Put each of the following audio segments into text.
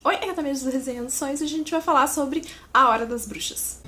Oi, é a Tamires do Resenhando Sonhos e a gente vai falar sobre A Hora das Bruxas.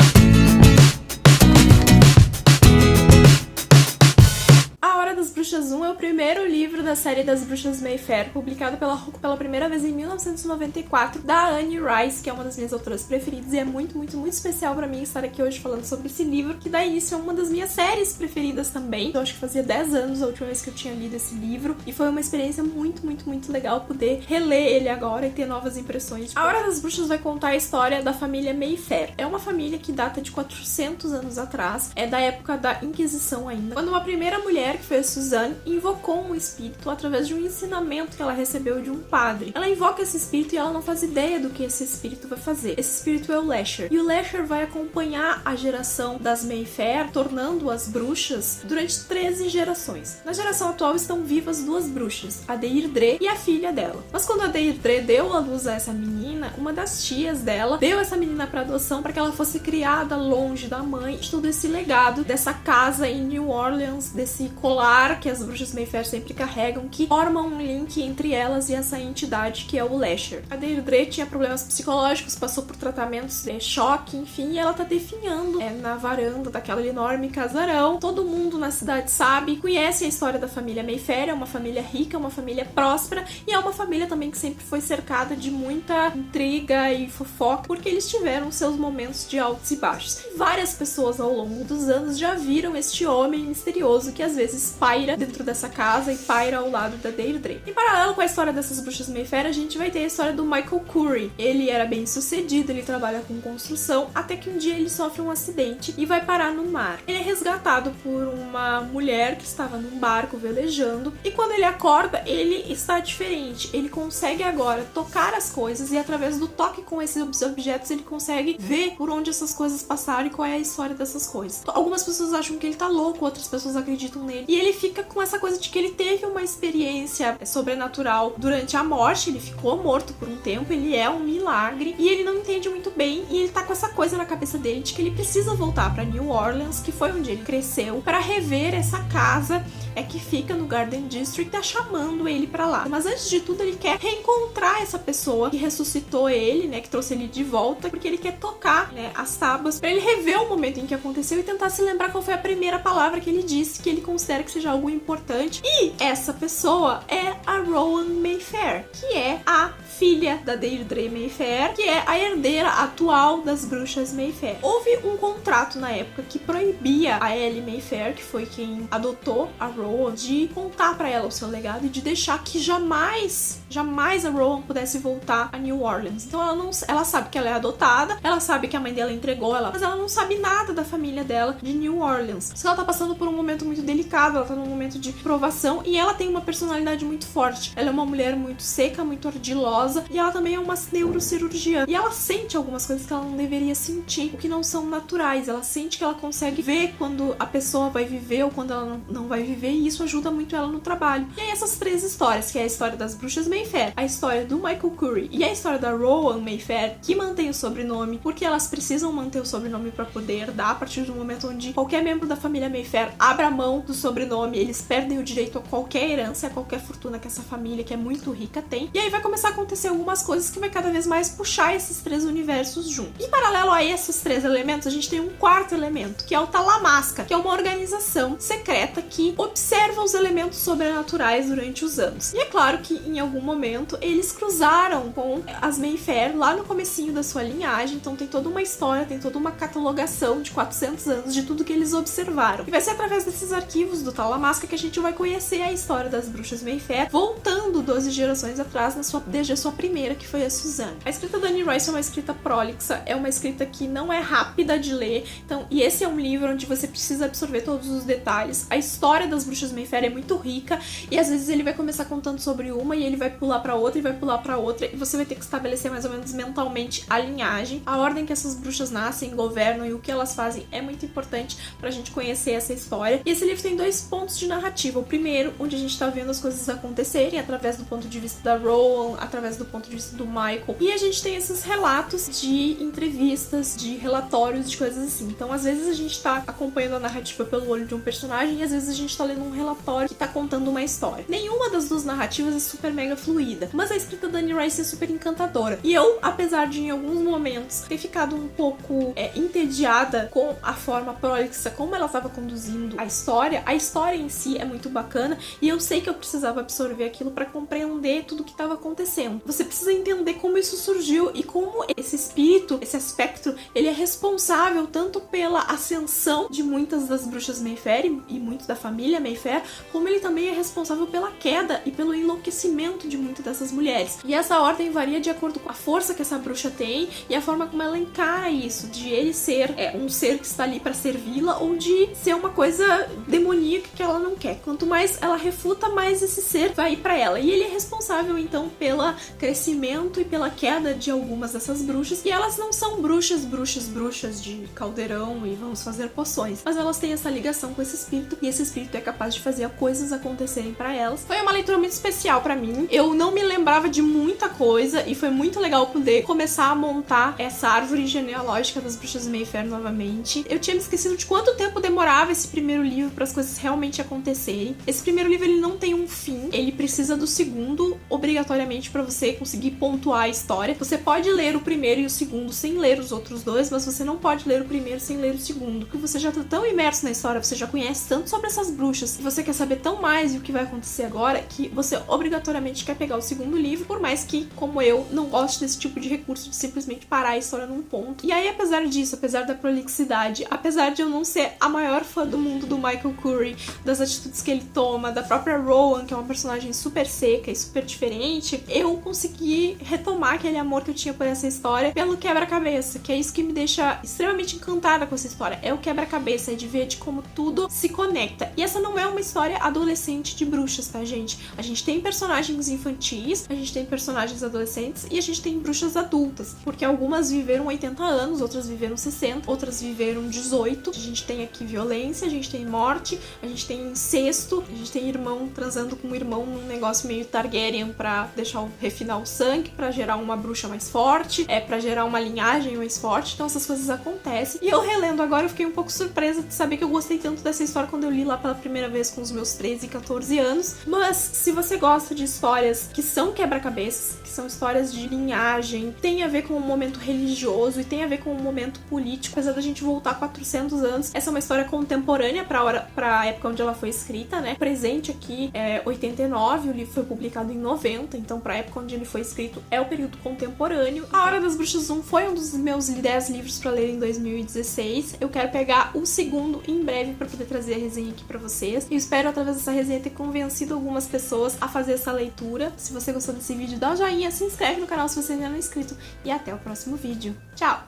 A Hora das Bruxas 1 é o primeiro livro da série das Bruxas Mayfair, publicado pela primeira vez em 1994, da Anne Rice, que é uma das minhas autoras preferidas, e é muito especial pra mim estar aqui hoje falando sobre esse livro, que dá início a uma das minhas séries preferidas também. Eu acho que fazia 10 anos a última vez que eu tinha lido esse livro, e foi uma experiência muito legal poder reler ele agora e ter novas impressões. A Hora das Bruxas vai contar a história da família Mayfair. É uma família que data de 400 anos atrás, é da época da Inquisição ainda, quando uma primeira mulher, que foi a Suzanne, invocou um espírito através de um ensinamento que ela recebeu de um padre. Ela invoca esse espírito e ela não faz ideia do que esse espírito vai fazer. Esse espírito é o Lasher. E o Lasher vai acompanhar a geração das Mayfair, tornando-as bruxas durante 13 gerações. Na geração atual estão vivas duas bruxas, a Deirdre e a filha dela. Mas quando a Deirdre deu à luz a essa menina, uma das tias dela deu essa menina para adoção para que ela fosse criada longe da mãe, de todo esse legado dessa casa em New Orleans, desse colar que as bruxas Mayfair sempre carregam, que forma um link entre elas e essa entidade que é o Lasher. A Deirdre tinha problemas psicológicos, passou por tratamentos de choque, enfim, e ela tá definhando na varanda daquela enorme casarão. Todo mundo na cidade sabe e conhece a história da família Mayfair. É uma família rica, uma família próspera, e é uma família também que sempre foi cercada de muita intriga e fofoca, porque eles tiveram seus momentos de altos e baixos. E várias pessoas ao longo dos anos já viram este homem misterioso que às vezes paira dentro dessa casa e paira ao lado da Deirdre. Em paralelo com a história dessas bruxas Mayfair, a gente vai ter a história do Michael Curry. Ele era bem sucedido, ele trabalha com construção, até que um dia ele sofre um acidente e vai parar no mar. Ele é resgatado por uma mulher que estava num barco velejando, e quando ele acorda, ele está diferente. Ele consegue agora tocar as coisas, e através do toque com esses objetos ele consegue ver por onde essas coisas passaram e qual é a história dessas coisas. Algumas pessoas acham que ele tá louco, outras pessoas acreditam nele, e ele fica com essa coisa de que ele teve uma experiência sobrenatural durante a morte. Ele ficou morto por um tempo, ele é um milagre, e ele não entende muito bem, e ele tá com essa coisa na cabeça dele de que ele precisa voltar pra New Orleans, que foi onde ele cresceu, para rever essa casa que fica no Garden District, tá chamando ele pra lá. Mas antes de tudo, ele quer reencontrar essa pessoa que ressuscitou ele, que trouxe ele de volta, porque ele quer tocar, as tábuas, pra ele rever o momento em que aconteceu e tentar se lembrar qual foi a primeira palavra que ele disse, que ele considera que seja algo importante. E essa pessoa é a Rowan Mayfair, que é a filha da Deirdre Mayfair, que é a herdeira atual das bruxas Mayfair. Houve um contrato na época que proibia a Ellie Mayfair, que foi quem adotou a Rowan, de contar pra ela o seu legado e de deixar que jamais a Rowan pudesse voltar a New Orleans. Então ela sabe que ela é adotada, ela sabe que a mãe dela entregou ela, mas ela não sabe nada da família dela de New Orleans. Só que ela tá passando por um momento muito delicado, ela tá num momento de provação, e ela tem uma personalidade muito forte. Ela é uma mulher muito seca, muito ardilosa, e ela também é uma neurocirurgiã. E ela sente algumas coisas que ela não deveria sentir, o que não são naturais. Ela sente que ela consegue ver quando a pessoa vai viver ou quando ela não vai viver, e isso ajuda muito ela no trabalho. E aí essas três histórias, que é a história das bruxas Mayfair, a história do Michael Curry e a história da Rowan Mayfair, que mantém o sobrenome, porque elas precisam manter o sobrenome para poder herdar. A partir do momento onde qualquer membro da família Mayfair abra mão do sobrenome, eles perdem o direito a qualquer herança, a qualquer fortuna que essa família, que é muito rica, tem. E aí vai começar a acontecer algumas coisas que vai cada vez mais puxar esses três universos juntos. Em paralelo a esses três elementos, a gente tem um quarto elemento, que é o Talamasca, que é uma organização secreta que observa os elementos sobrenaturais durante os anos. E é claro que em algum momento eles cruzaram com as Mayfair lá no comecinho da sua linhagem, então tem toda uma história, tem toda uma catalogação de 400 anos de tudo que eles observaram. E vai ser através desses arquivos do Talamasca que a gente vai conhecer a história das bruxas Mayfair, voltando 12 gerações atrás, desde a sua primeira, que foi a Suzanne. A escrita da Anne Rice é uma escrita prolixa, é uma escrita que não é rápida de ler, então, e esse é um livro onde você precisa absorver todos os detalhes. A história das bruxas Mayfair é muito rica, e às vezes ele vai começar contando sobre uma e ele vai pular pra outra e vai pular pra outra, e você vai ter que estabelecer mais ou menos mentalmente a linhagem, a ordem que essas bruxas nascem, governam e o que elas fazem é muito importante pra gente conhecer essa história. E esse livro tem 2 pontos de narrativa. O primeiro, onde a gente tá vendo as coisas acontecerem através do ponto de vista da Rowan, através do ponto de vista do Michael. E a gente tem esses relatos de entrevistas, de relatórios, de coisas assim. Então, às vezes a gente tá acompanhando a narrativa pelo olho de um personagem e às vezes a gente tá lendo um relatório que tá contando uma história. Nenhuma das duas narrativas é super mega fluida, mas a escrita da Anne Rice é super encantadora. E eu, apesar de em alguns momentos ter ficado um pouco entediada com a forma prolixa como ela estava conduzindo a história em si é muito bacana e eu sei que eu precisava absorver aquilo para compreender tudo o que estava acontecendo. Você precisa entender como isso surgiu e como esse espírito, esse aspecto, ele é responsável tanto pela ascensão de muitas das bruxas Mayfair e muito da família Mayfair, como ele também é responsável pela queda e pelo enlouquecimento de muitas dessas mulheres. E essa ordem varia de acordo com a força que essa bruxa tem e a forma como ela encara isso, de ele ser um ser que está ali para servi-la ou de ser uma coisa demoníaca que ela não quer. Quanto mais ela refuta, mais esse ser vai para ela. E ele é responsável então pelo crescimento e pela queda de algumas dessas bruxas. E elas não são bruxas de caldeirão e vamos fazer poções, mas elas têm essa ligação com esse espírito e esse espírito é capaz de fazer coisas acontecerem para elas. Foi uma leitura muito especial para mim. Eu não me lembrava de muita coisa e foi muito legal poder começar a montar essa árvore genealógica das bruxas Mayfair novamente. Eu tinha me esquecido de quanto tempo demorava esse primeiro livro para as coisas realmente acontecerem. Esse primeiro livro ele não tem um fim, ele precisa do segundo obrigatoriamente para você conseguir pontuar a história. Você pode ler o primeiro e o segundo sem ler os outros dois, mas você não pode ler o primeiro sem ler o segundo, porque você já tá tão imerso na história, você já conhece tanto sobre essas bruxas, e você quer saber tão mais do que vai acontecer agora, que você obrigatoriamente quer pegar o segundo livro, por mais que, como eu, não goste desse tipo de recurso de simplesmente parar a história num ponto. E aí, apesar disso, apesar da prolixidade, apesar de eu não ser a maior fã do mundo do Michael Curry, das atitudes que ele toma, da própria Rowan, que é uma personagem super seca e super diferente, eu consegui retomar aquele amor que eu tinha por essa história pelo quebra-cabeça, que é isso que me deixa extremamente encantada com essa história. É o quebra-cabeça, é de ver de como tudo se conecta. E essa não é uma história adolescente de bruxas, tá, gente? A gente tem personagens infantis, a gente tem personagens adolescentes e a gente tem bruxas adultas, porque algumas viveram 80 anos, outras viveram 60, outras viveram 18. A gente tem aqui violência, a gente tem morte, a gente tem incesto, a gente tem irmão transando com um irmão num negócio meio Targaryen pra refinar o sangue, pra gerar uma bruxa mais forte, pra gerar uma linhagem mais forte. Então essas coisas acontecem. E eu relendo agora, eu fiquei um pouco surpresa de saber que eu gostei tanto dessa história quando eu li lá pela primeira vez com os meus 13 e 14 anos. Mas se você gosta de histórias que são quebra-cabeças, que são histórias de linhagem, tem a ver com um momento religioso e tem a ver com um momento político, apesar da gente voltar 400 anos, essa é uma história contemporânea pra época onde ela foi escrita, né? Presente aqui é 89, o livro foi publicado em 90, então pra época onde ele foi escrito é o período contemporâneo. A Hora das Bruxas 1 foi um dos meus 10 livros pra ler em 2016. Eu quero pegar o segundo em breve pra poder trazer a resenha aqui pra vocês. E espero, através dessa resenha, ter convencido algumas pessoas a fazer essa leitura. Se você gostou desse vídeo, dá um joinha, se inscreve no canal se você ainda não é inscrito. E até o próximo vídeo. Tchau!